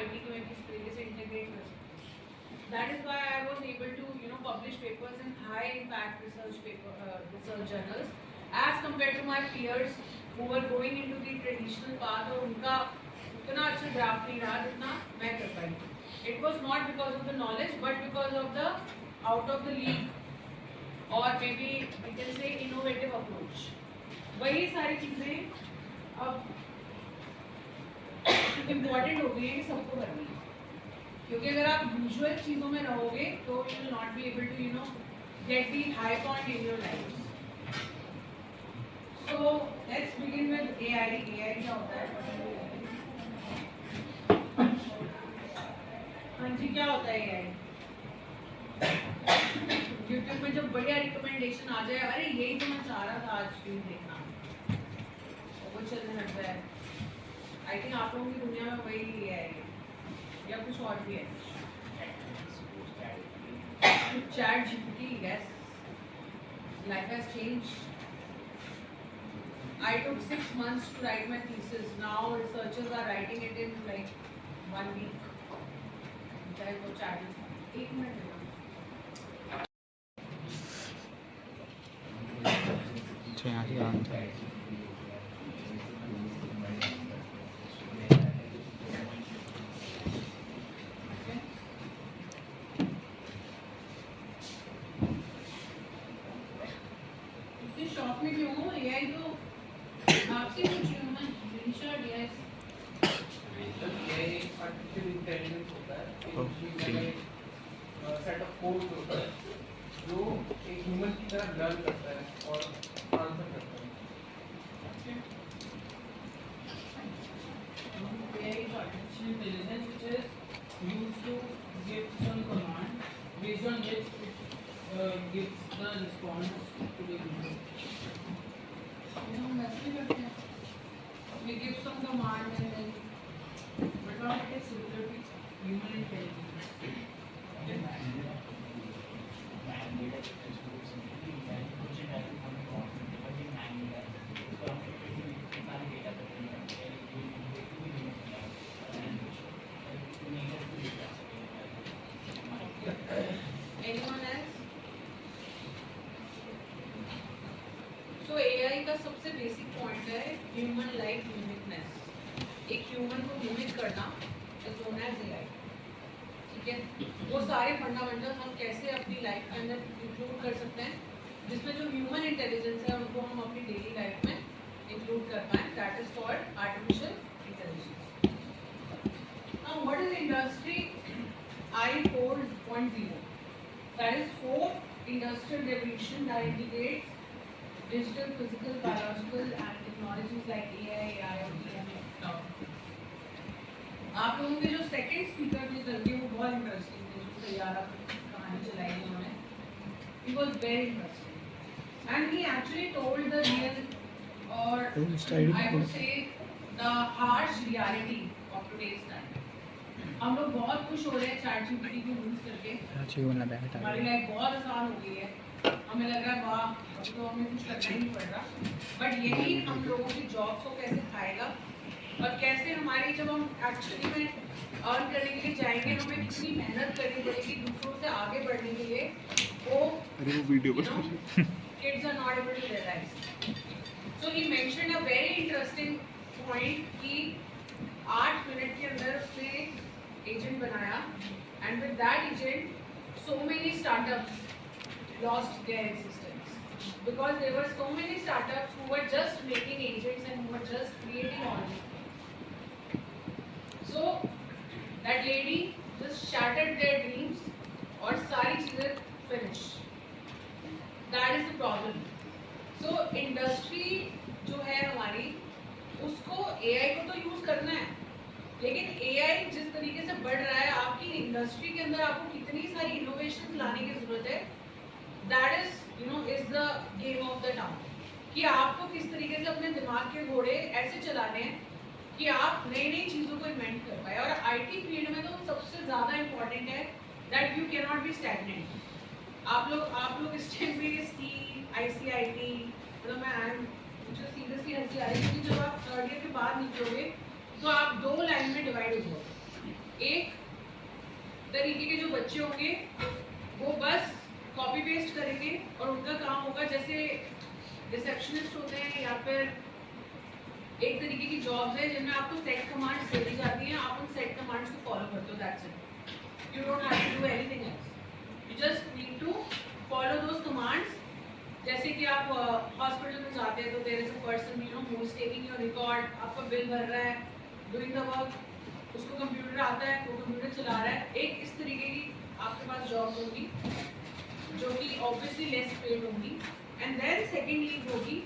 IT को मैं किस तरीके से इंटीग्रेट कर सकती हूँ। That is why I was able to publish papers in high impact research journals as compare to my peers who were going into the traditional path और उनका उतना अच्छा ड्राफ्ट नहीं रहा जितना मैं कर पाई। It was not because of the knowledge but because of the out of the league और may be we can say innovative approach. वही सारी चीज़ें अब इम्पॉर्टेंट हो गई है कि सबको करनी है, क्योंकि अगर आप यूजुअल चीज़ों में रहोगे तो you will not be able to get the high point in your life. So let's begin with AI. AI क्या होता है? हाँ जी, क्या होता है एआई? यूट्यूब में जब बढ़िया रिकमेंडेशन आ जाए, अरे यही तो मैं चाह रहा था आज फिल्म देखना, तो वो चलने लगता है। आई थिंक आप लोगों की दुनिया में वही है या कुछ और भी है? Chat GPT, yes, life has changed. I took 6 months to write my thesis. Now researchers are writing it in like 1 week. चाहे वो chat है। एक मिनट इतने शॉक में क्यों हो? एआई तो आपसे पूछ रही हूँ मैं। Richard, yes. आर्टिफिशियल इंटेलिजेंस होता है, सेट ऑफ कोड होता है जो एक ह्यूमन की तरह लर्न करता है और आंसर करता है। AI is artificial intelligence which is used to give some command based on which it gives the response to the user. हम वैसे ही करते हैं। We give some command and then But now it is similar to human intelligence. anyone else? So AI का सबसे basic point है human like uniqueness. एक human को unique करना इज नोन एज एआई। ठीक है, वो सारे फंडामेंटल्स हम कैसे अपनी लाइफ के अंदर इंक्लूड कर सकते हैं, जिसमें जो ह्यूमन इंटेलिजेंस है उनको हम अपनी डेली लाइफ में इंक्लूड कर पाएँ। That is called artificial intelligence. Now what is industry I 4.0? That is fourth industrial revolution that integrates digital, physical, biological and technologies like AI, IoT and आप लोगों के जो सेकंड स्पीकर थे कल के वो बहुत इंटरेस्टिंग थे, जो सैयारा कहानी चलाई उन्होंने। It was very interesting and he actually told the real or I would say the harsh reality of today's time. हम लोग बहुत खुश हो रहे हैं चैट जीपीटी को यूज करके, हमारी लाइफ बहुत आसान हो गई है, हमें लग रहा है वाह अब तो हमें कुछ करना ही नहीं पड़ रहा। बट यही हम लोगों की जॉब्स को कैसे खाएगा और कैसे हमारी जब हम एक्चुअली में अर्न करने के लिए जाएंगे हमें कितनी मेहनत करनी पड़ेगी दूसरों से आगे बढ़ने के लिए, वो kids are not able to realise. So he mentioned a very interesting point कि 8 मिनट के अंदर उसने एजेंट बनाया and with that agent so many startups lost their existence because there were so many startups who were just making agents and who were just creating all this. So that lady just shattered their dreams और सारी चीजें finish. That is the problem. So industry जो है हमारी उसको AI को तो use करना है, लेकिन AI जिस तरीके से बढ़ रहा है आपकी इंडस्ट्री के अंदर आपको कितनी सारी इनोवेशन लाने की जरूरत है। That is is the game of the town कि आपको किस तरीके से अपने दिमाग के घोड़े ऐसे चलाने हैं कि आप नई नई चीज़ों को इन्वेंट कर पाए। और आईटी फील्ड में तो सबसे ज़्यादा इम्पोर्टेंट है that you can not be stagnant. आप लोग इस टाइम पे सी ICIT मतलब मैं मुझे सीरियसली हंसी आ रही है कि जब आप थर्ड ईयर के बाद निकलोगे तो आप 2 लाइन में डिवाइड हो जाओगे। एक तरीके के जो बच्चे होंगे वो बस कॉपी पेस्ट करेंगे और उनका काम होगा जैसे रिसेप्शनिस्ट होते हैं या फिर एक तरीके की जॉब्स है जिनमें आपको सेट कमांड्स दे दी जाती हैं, आप उन सेट कमांड्स को फॉलो करते हो, that's it. You don't have to do anything else, you just need to follow those commands. जैसे कि आप हॉस्पिटल में जाते हैं तो there is a person you know who is taking your record, आपका बिल भर रहा है, डूइंग द वर्क, उसको कंप्यूटर आता है, वो कंप्यूटर चला रहा है। एक इस तरीके की आपके पास जॉब होगी जो कि ऑब्वियसली लेस पेड होंगी। एंड देन सेकेंड लीग होगी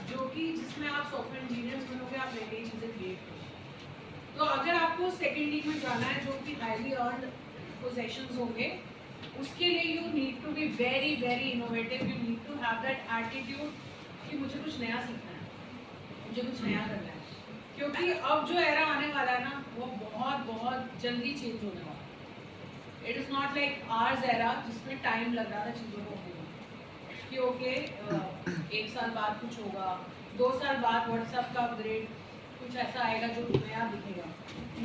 जो कि जिसमें आप सॉफ्टवेयर इंजीनियर्स बनोगे, आप नई नई चीज़ें क्रिएट करोगे। तो अगर आपको सेकेंड लीग में जाना है जो कि हाईली अर्नड पोजेशंस होंगे, उसके लिए you need to be very very innovative, you need to have that attitude कि मुझे कुछ नया सीखना है, मुझे कुछ नया करना है। क्योंकि अब जो एरा आने वाला है ना वो बहुत बहुत जल्दी चेंज होने वाला है। It is not like ours era जिसमें टाइम लग रहा था चीज़ों को होने में कि ओके 1 साल बाद कुछ होगा, 2 साल बाद व्हाट्सएप का अपग्रेड कुछ ऐसा आएगा जो नया दिखेगा।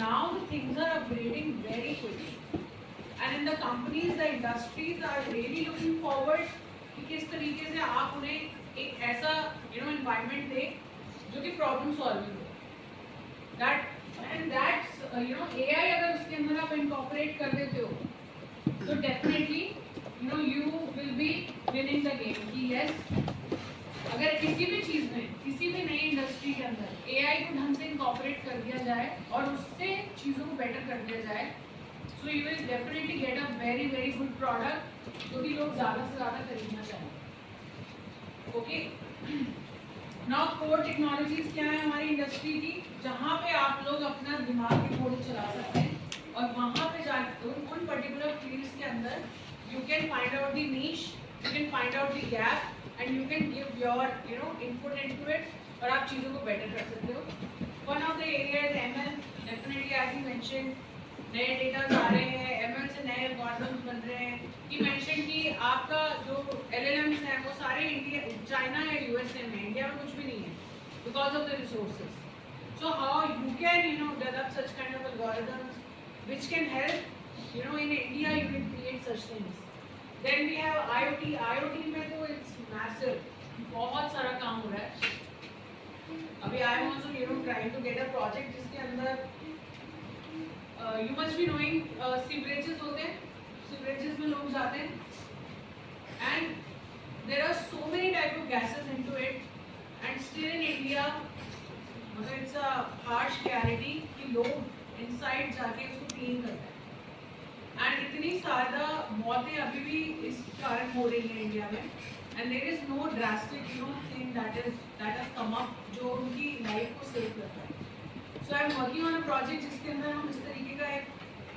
Now the things are upgrading very quickly and in the companies the industries are really looking forward कि किस तरीके से आप उन्हें एक ऐसा एनवायरनमेंट दें जो कि प्रॉब्लम सॉल्विंग हो। That's AI अगर उसके अंदर आप इनकॉर्पोरेट कर देते हो तो definitely you will be winning the game कि yes, अगर किसी भी चीज़ में, किसी भी नई इंडस्ट्री के अंदर AI को ढंग से इनकॉर्पोरेट कर दिया जाए और उससे चीज़ों को बेटर कर दिया जाए, so you will definitely get a very very good product जो कि लोग ज़्यादा से ज़्यादा खरीदना चाहेंगे। ओके, नाउ कोर टेक्नोलॉजीज क्या है हमारी इंडस्ट्री की, जहाँ पे आप लोग अपना दिमाग की गोली चला सकते हैं और वहाँ पे जाकर उन पर्टिकुलर फील्ड्स के अंदर you can find out the niche, you can find out the gap and you can give your input into it और आप चीज़ों को बेटर कर सकते हो। One of the area is ML, definitely as you mention नए datas आ रहे हैं, ML से नए एल्गोरिथम्स बन रहे हैं। ही मेंशन कि आपका जो LLMs हैं वो सारे इंडिया, चाइना या USA में, इंडिया में कुछ भी नहीं है because of the resources. So how you can develop such kind of algorithms which can help in India, you can create such things. Then we have IoT में तो it's massive, बहुत सारा काम हो रहा है। अभी I am also trying to get a project जिसके अंदर you must be knowing sewerages होते हैं, sewerages में लोग जाते हैं and there are so many type of gases into it and still in India मतलब it's a harsh reality कि लोग inside जाके उसको क्लीन करते हैं and इतनी ज़्यादा मौतें अभी भी इस कारण हो रही हैं इंडिया में and there is no drastic thing that has come up जो उनकी लाइफ को सेव करता है। So I am working on a project जिसके अंदर हम इस तरीके का एक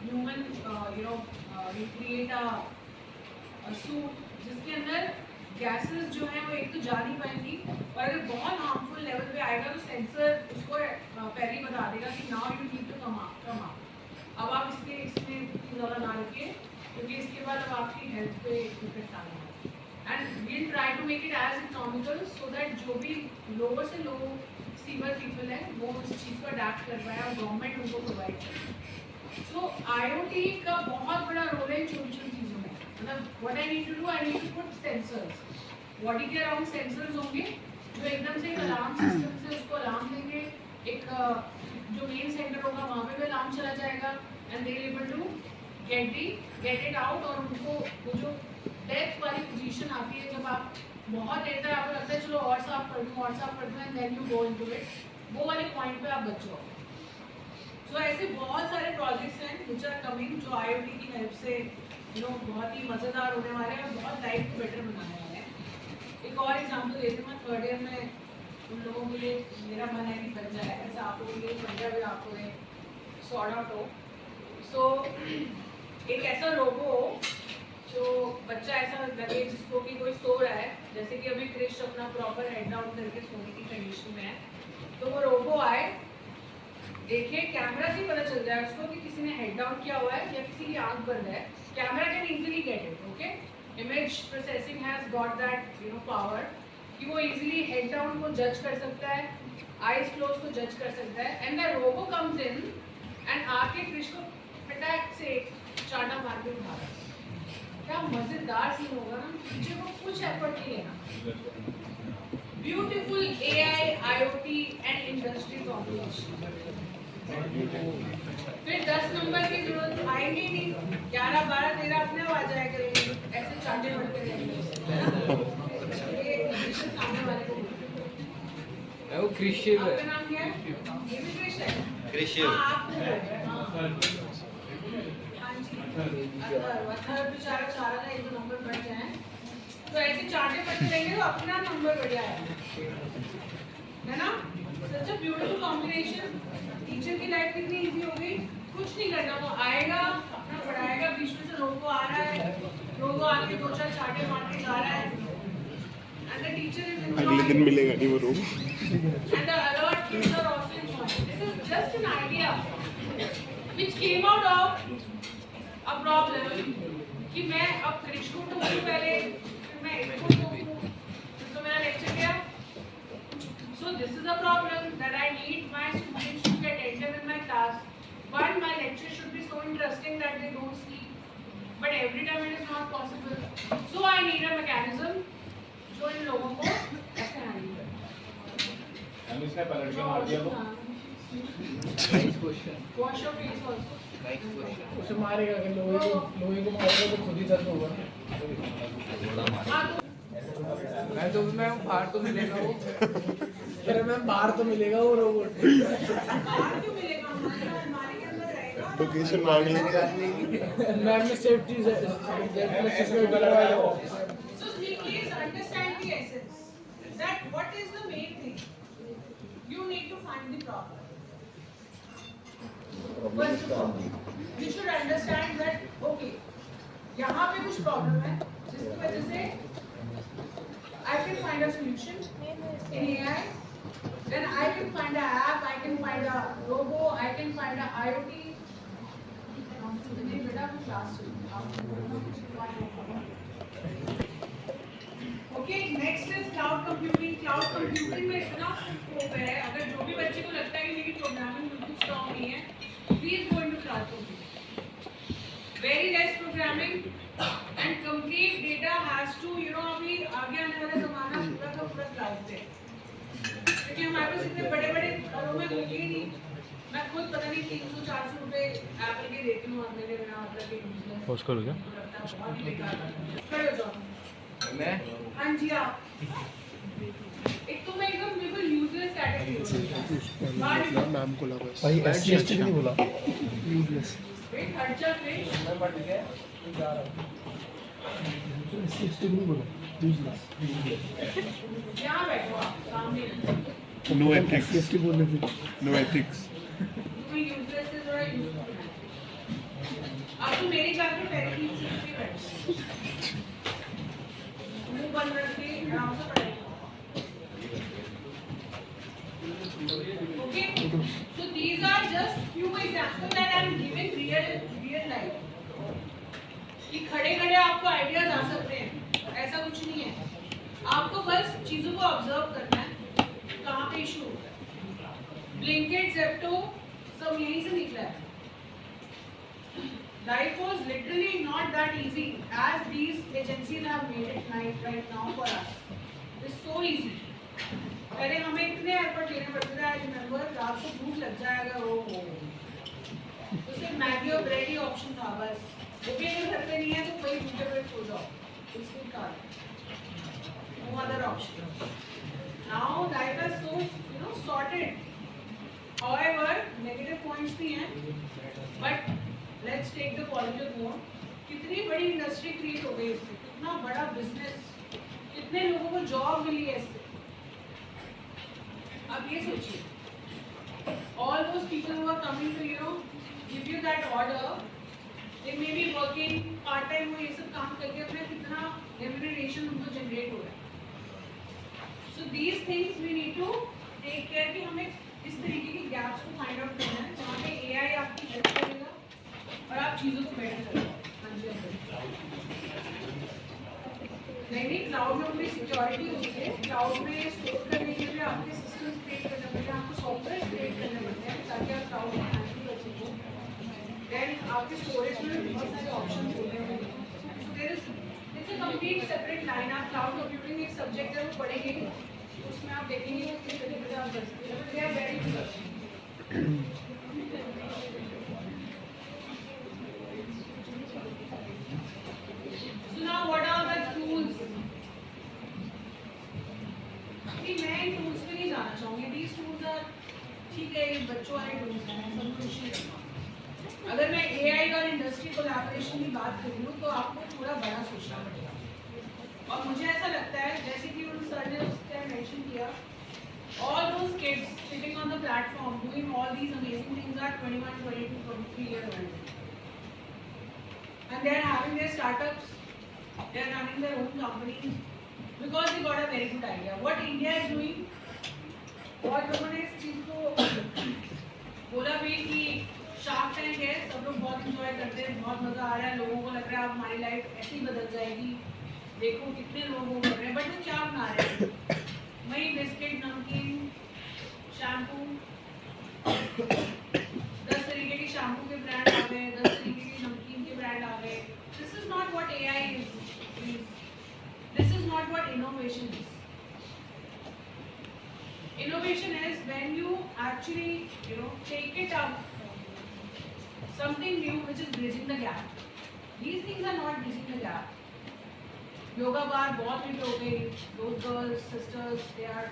human we create a suit जिसके अंदर गैसेस जो हैं वो एक तो जा नहीं पाएंगी और अगर बहुत हार्मफुल लेवल पे आएगा तो सेंसर उसको पहले ही बता देगा कि now you need to come out, अब आप इसमें इतनी ज़्यादा ना रखिए क्योंकि इसके बाद अब आपकी हेल्थ पे इफेक्ट आना है। And we try to make it as economical so that जो भी लोअर से लो सीवर पीपल है वो इस चीज़ को अडेप्ट कर पाए और गवर्नमेंट उनको प्रोवाइड करे। सो IoT का बहुत बड़ा रोल है छोटी छोटी चीज़ों में, मतलब what I need to do, I need to put sensors, body के अराउंड सेंसर्स होंगे जो एकदम से एक अलार्म सिस्टम से उसको अलार्म देंगे, एक जो मेन सेंटर होगा वहाँ पे भी अलार्म चला जाएगा and they able to get it out. और उनको वो जो डेथ वाली पोजीशन आती है जब आप बहुत देर तक आपको लगता है चलो और साफ कर दूँ and then you go into it, वो वाले पॉइंट पे आप बच जाओ। सो ऐसे बहुत सारे प्रोजेक्ट्स हैं विच आर कमिंग जो IoT की हेल्प से बहुत ही मज़ेदार होने वाले हैं और बहुत लाइफ को बेटर बनाने वाले हैं। एक और एग्जांपल देती हूँ, मैं थर्ड ईयर में उन लोगों के लिए मेरा मन है कि बन जाए ऐसा आप लोगों के लिए बन जाए, आपको सॉर्ट आउट हो। सो एक ऐसा रोबो हो जो बच्चा ऐसा लगे जिसको कि कोई सो रहा है, जैसे कि अभी क्रिश अपना प्रॉपर हेड डाउन करके सोने की कंडीशन में है, तो वो रोबो आए देखिए, कैमरा से पता चल जाए उसको कि किसी ने हेड डाउन किया हुआ है या किसी की आंख बंद है। Camera can easily get it, okay, image processing has got that power कि वो इजीली हेड डाउन को जज कर सकता है, आईज क्लोज को जज कर सकता है and the robo comes in and आके क्रिश को पिटाएगा के उठा रहा है। क्या मजेदार सीन होगा ना, टीचर को कुछ एफर्ट नहीं लेना। Beautiful AI, IoT and industry combination. फिर 10 नंबर की जरूरत आएगी नहीं, 11, 12, 13 अपने आप आ जाया करेंगे, ऐसे चाटे बढ़ते रहेंगे, है ना? ये विषय सामने वाले को वो क्रिश्चियन है। आपका नाम क्या है? ये भी क्रिश है? क्रिश्चियन। हाँ, आप तो है। हाँ जी। अगर बेचारा चाह रहा था 1-2 नंबर बढ़ जाए, तो ऐसे चाटे बढ़ते रहेंगे तो अपना नंबर बढ़ जाएगा, है ना? Such a beautiful combination। Teacher की लाइफ कितनी इजी हो गई, कुछ नहीं करना, वो आएगा अपना पढ़ाएगा, बीच में से लोगो आ रहा है, लोगो आके 2-4 चाटे मार के जा रहा है, and the teacher is enjoying। अगले दिन मिलेगा नहीं वो room. And the alert kids are also enjoying। This is just an idea which came out of a problem कि मैं अब क्रिश को टोकूं पहले, फिर मैं इसको टोकूं, फिर तो मेरा लेक्चर गया। So this is a problem that I need my students to get attentive in my class. One, my lecture should be so interesting that they don't sleep, but every time it is not possible. So I need a mechanism जो इन लोगों को ऐसे handle करे। हम इसने पलट के मार दिया तो nice question. Wash your face also। Nice question. उसे मारेगा, अगर लोहे को मारेगा तो खुद ही दर्द होगा। हाँ तो मैं तो बाहर तो मिलेगा वो। अरे मैम बाहर तो मिलेगा वो रोबोट। बाहर क्यों मिलेगा, हमारे के अंदर रहेगा। लोकेशन मांग लेगा। मैम ने सेफ्टी सिस्टम लगाया है। So please understand the essence that what is the main thing. You need to find the problem. First of all, you should understand that okay, यहाँ पे कुछ problem है जिसकी वजह से I can find a solution in AI. Then I can find a app, I can find a robo, I can find a IoT. नहीं बेटा वो class okay. Next is cloud computing. Cloud computing में इतना scope है, अगर जो भी बच्चे को लगता है कि मेरी प्रोग्रामिंग बिल्कुल स्ट्रांग नहीं है, please go into cloud computing. Very less programming and complete data has to अभी आगे आने वाला जमाना पूरा का पूरा क्लाउड पे, क्योंकि हमारे पास इतने बड़े बड़े घरों में होंगे ही नहीं। मैं खुद पता नहीं 300-400 रुपए एप्पल के देती हूँ अपने लिए, बिना मतलब के यूज पॉज करो क्या? खड़े हो जाओ। मैं हाँ जी आप। एक तो मैं एकदम बिल्कुल यूजलेस कैटेगरी हूँ। मैम को लगा भाई एससी नहीं बोला, यूजलेस। वेट खर्चा फिर मैं बढ़ गया जा रहा हूँ। एससी नहीं बोला, यूजलेस। यहाँ बैठो आप सामने। No ethics. एससी बोलने थे। No ethics. तुम्हें यूजलेस से थोड़ा यूजफुल है। आप तो मेरी क्लास में पहले ही सीट पे बैठे, मुंह बंद रख के आराम से पढ़ाई करो। Okay, so these are just few examples that I am giving real life. कि खड़े खड़े आपको आइडियाज आ सकते हैं, ऐसा कुछ नहीं है। आपको बस चीजों को ऑब्जर्व करना है, कहाँ पे इशू होता है। ब्लिंकिट, ज़ेप्टो सब यहीं से निकला है। Life was literally not that easy as these agencies have made it right now for us. It's so easy. पहले हमें इतने एफर्ट लेने पड़ते थे। आई रिमेम्बर रात को भूख लग जाएगा वो तो सिर्फ मैगी और ब्रेड ही ऑप्शन था बस। वो भी अगर घर पे नहीं है तो वही भूखे पेट सो जाओ, उसके कारण no other option. Now life is so sorted. However, negative points भी हैं, but let's take the positive note. कितनी बड़ी इंडस्ट्री क्रिएट हो गई इससे, कितना बड़ा बिजनेस, कितने लोगों को जॉब मिली है इससे। अब ये सोचिए, all those people who are coming to give you that order, they may be working part time वो ये सब काम करके अपना कितना remuneration उनको generate हो रहा है। So these things we need to take care कि हमें इस तरीके की gaps को find out करना है जहाँ पे AI आपकी हेल्प करेगा और आप चीज़ों को बेटर करेगा। हाँ जी नहीं क्लाउड में पूरी सिक्योरिटी होती है। क्लाउड में स्टोर करने के लिए आपके सिस्टम्स क्रिएट करने पड़ते हैं, आपको सॉफ्टवेयर क्रिएट करने पड़ते हैं ताकि आप क्लाउड में हैंडल कर सको। Then आपके storage में भी बहुत सारे options होते हैं. So there is it's a complete separate line. आप cloud computing एक subject है वो पढ़ेंगे. उसमें आप देखेंगे कि किस तरीके से आप कर सकते हैं. They are very good. So now what are the tools? See, मैं इन tools पे नहीं जाना चाहूँगी. These tools are ठीक है, ये बच्चों वाले tools हैं. सब कुछ नहीं करना. अगर मैं AI और इंडस्ट्री कोलैबोरेशन की बात कर लूँ तो आपको थोड़ा बड़ा सोचना पड़ेगा. और मुझे ऐसा लगता है जैसे कि उन सर ने उसका मेंशन किया, all those kids sitting on the platform doing all these amazing things are 21, 22, 23 years old. And they are having their startups, they are running their own companies because they got a very good idea. What India is doing, और लोगों ने इस चीज़ को बोला भी कि shark tank है, सब लोग बहुत इंजॉय करते हैं, बहुत मज़ा आ रहा है, लोगों को लग रहा है अब हमारी लाइफ ऐसे ही बदल जाएगी, देखो कितने लोग वो कर रहे हैं. बट वो क्या बना रहे हैं? वही बिस्किट, नमकीन, शैम्पू, 10 तरीके के शैम्पू के ब्रांड आ गए, 10 तरीके के नमकीन के ब्रांड आ गए. This is not what AI is. This is not what innovation is. Innovation is when you actually, take it up, something new which is bridging the gap. These things are not bridging the gap. Yoga bar बहुत hit हो गई. Those girls, sisters, they are,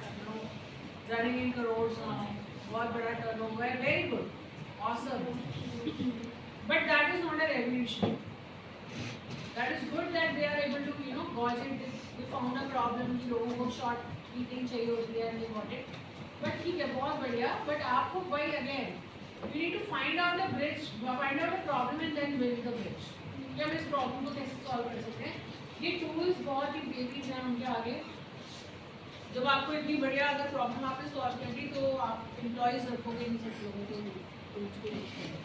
running in crores now. बहुत बड़ा turnover, very good, awesome. But that is not a revolution. That is good that they are able to, gauge it. They found a problem कि लोगों को short eating चाहिए होती है and they got it. But ठीक है, बहुत बढ़िया. But आपको वही again, you need to find out the bridge, find out the problem and then build the bridge. कि हम इस problem को कैसे solve कर सकते हैं. ये tools बहुत ही babies हैं उनके आगे. जब आपको इतनी बढ़िया अगर problem आपने solve कर दी तो आप employees रखोगे इन सब लोगों को tools को use करने.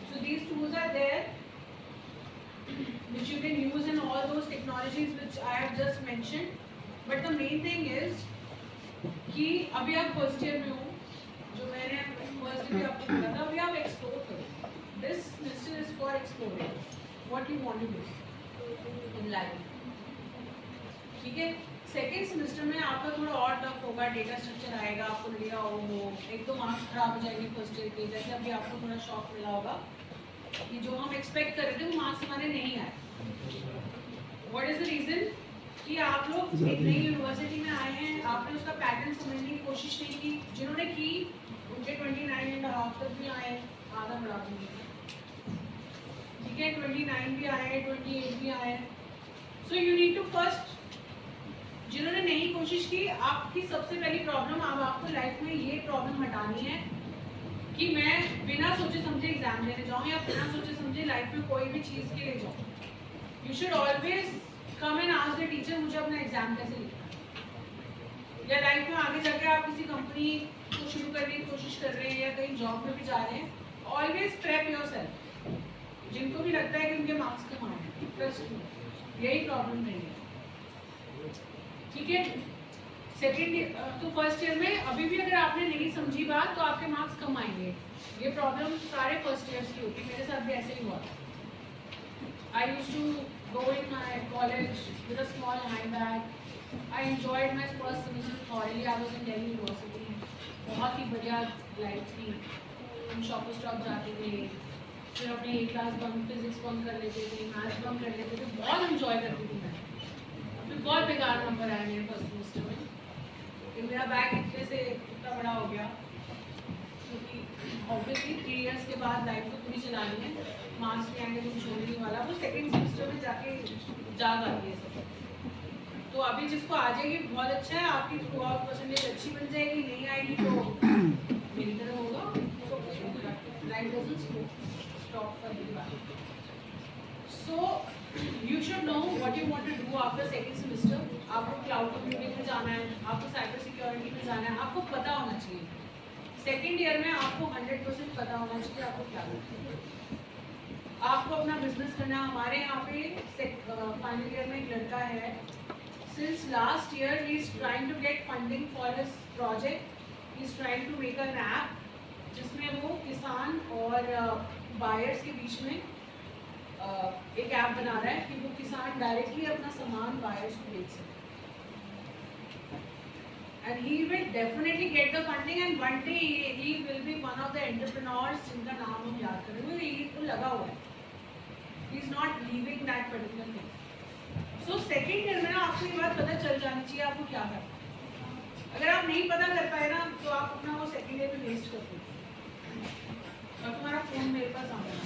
So these tools are there, which you can use in all those technologies which I have just mentioned. But the main thing is कि अभी आप फर्स्ट ईयर में हो, जो मैंने फर्स्ट ईयर आपको बोला था, अभी आप एक्सप्लोर करो. This semester is for exploring what you want to do in life. ठीक है. सेकेंड सेमेस्टर में आपका थोड़ा और टफ होगा, डेटा स्ट्रक्चर आएगा, आपको लिया हो, एक तो मार्क्स खराब हो जाएंगे फर्स्ट ईयर के. जैसे अभी आपको थोड़ा शॉक मिला होगा कि जो हम एक्सपेक्ट कर रहे थे वो मार्क्स हमारे नहीं आए. What is the reason? कि आप लोग एक नई यूनिवर्सिटी में आए हैं, आपने उसका पैटर्न समझने की कोशिश नहीं की. जिन्होंने की उनके 29.5 तक भी आए, आधा बढ़ा दूंगी. ठीक है, 29 भी आए, 28 भी आए. So you need to first, जिन्होंने नहीं कोशिश की, आपकी सबसे पहली प्रॉब्लम, अब आपको लाइफ में ये प्रॉब्लम हटानी है कि मैं बिना सोचे समझे एग्जाम देने जाऊँ या बिना सोचे समझे लाइफ में कोई भी चीज़ के लिए जाऊँ. You should always come and ask the teacher मुझे अपना एग्जाम कैसे लिखना है. या लाइफ में आगे जाकर आप किसी कंपनी को शुरू करने की कोशिश कर रहे हैं या कहीं जॉब में भी जा रहे हैं, ऑलवेज प्रेप योरसेल्फ. जिनको भी लगता है कि उनके मार्क्स कम आए हैं, ट्रस्ट मी, यही प्रॉब्लम नहीं है. ठीक है. सेकेंड तो फर्स्ट ईयर में अभी भी अगर आपने नहीं समझी बात तो आपके मार्क्स कम आएंगे. ये प्रॉब्लम सारे फर्स्ट ईयर्स की होती है, मेरे साथ भी ऐसे ही हुआ. I used to go in my college with a small handbag. I enjoyed my first semester thoroughly. I was in Delhi University. बहुत ही बढ़िया लाइफ थी. हम शॉप स्टॉप जाते थे, फिर अपने एक क्लास बंक, फिजिक्स बंक कर लेते थे, मैथ्स बंक कर लेते थे, बहुत एंजॉय करती थी मैं. फिर बहुत बेकार नंबर आया मेरे फर्स्ट सेमेस्टर में. फिर मेरा बैग इतने से इतना बड़ा हो गया क्योंकि ऑब्वियसली 3 इयर्स के बाद लाइफ तो पूरी चलानी है. मार्क्स भी आएंगे तो छोड़ने नहीं वाला. वो सेकेंड सेमेस्टर में जाके जाग आती है सब. तो अभी जिसको आ जाएगी बहुत अच्छा है, आपकी थ्रू आउट परसेंटेज अच्छी बन जाएगी. नहीं आएगी तो मेरी तरह होगा. Life doesn't stop for everyone. So you should know what you want to do after second semester. आपको क्लाउड कंप्यूटिंग में जाना है, आपको साइबर सिक्योरिटी में जाना है, आपको पता होना चाहिए. सेकेंड ईयर में आपको 100% पता होना चाहिए आपको क्या करना है. आपको अपना बिजनेस करना. हमारे यहाँ पे फाइनल ईयर में एक लड़का है, since last year he is trying to get funding for this project. He is trying to make an app जिसमें वो किसान और बायर्स के बीच में एक ऐप बना रहा है कि वो किसान डायरेक्टली अपना सामान बायर्स को बेच सके and he will definitely get the funding and one day he will be one of the entrepreneurs जिनका नाम हम याद करेंगे ये तो लगा हुआ है he is not leaving that particular thing so second year में ना आपको ये बात पता चल जानी चाहिए आपको क्या करना है अगर आप नहीं पता कर पाए ना तो आप अपना वो सेकेंड ईयर में वेस्ट कर देते और तुम्हारा फोन मेरे पास आ गया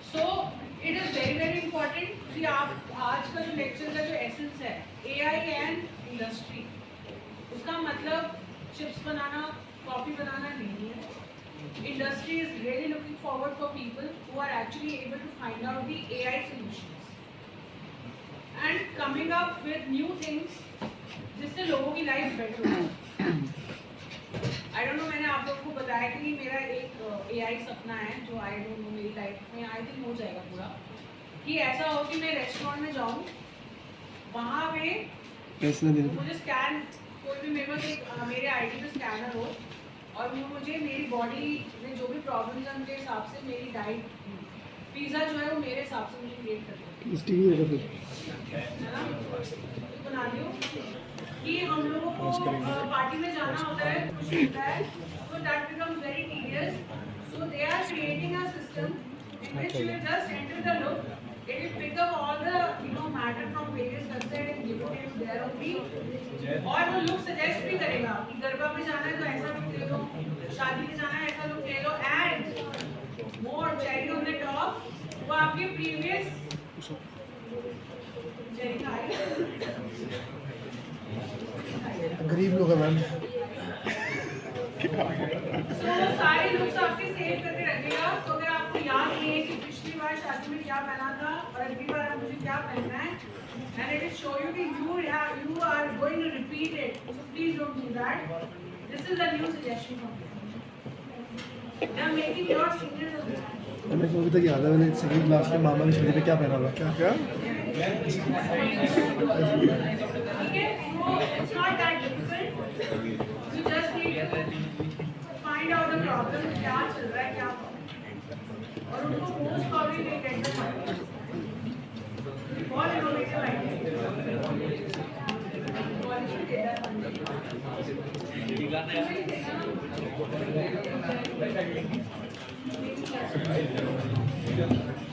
so it is very very important कि आप आज का जो लेक्चर का जो एसेंस है एआई एंड इंडस्ट्री उसका मतलब चिप्स बनाना कॉफ़ी बनाना नहीं है industry is really looking forward for people who are actually able to find out the AI solutions and coming up with new things जिससे लोगों की लाइफ बेटर हो आई डोंट नो मैंने आप लोगों को बताया कि मेरा एक एआई सपना है जो आई डोंट नो मेरी लाइफ में आई थिंक हो जाएगा पूरा कि ऐसा हो कि मैं रेस्टोरेंट में जाऊँ वहाँ पे मुझे स्कैन कोई भी मेरे पास एक मेरे आईडी पे स्कैनर हो और वो मुझे मेरी बॉडी में जो भी प्रॉब्लम्स हैं उनके हिसाब से मेरी डाइट पिज़्ज़ा जो है वो मेरे हिसाब से मुझे क्रिएट कर दे है ना तो बना लियो कि हम लोगों को पार्टी में जाना होता है कुछ होता है so that becomes very tedious so they are creating a system in which you will just enter the loop it will pick up all the matter from various websites and give it to there only और वो look suggest भी करेगा कि गरबा में जाना है तो ऐसा look ले लो शादी में जाना है ऐसा look ले लो and more cherry on the top वो आपके previous cherry खाएगा गरीब लोग हैं मैम तो सारे लुक्स आपके सेव करके रखेगा तो अगर आपको याद नहीं है कि पिछली बार शादी में क्या पहना था और अगली बार मुझे क्या पहनना है and it will show you that you are going to repeat it so please don't do that this is a new suggestion from me they are making your seniors understand मेरे को अभी तक याद है मैंने सेकंड क्लास में मामा की शादी पे क्या पहना था क्या ठीक है so it's not that difficult you just need to find out the problem क्या चल रहा है क्या और उनको मोस्ट प्रॉब्ली नहीं गेट द फंड बहुत इनोवेटिव आइडिया कॉलेज में दे रहा है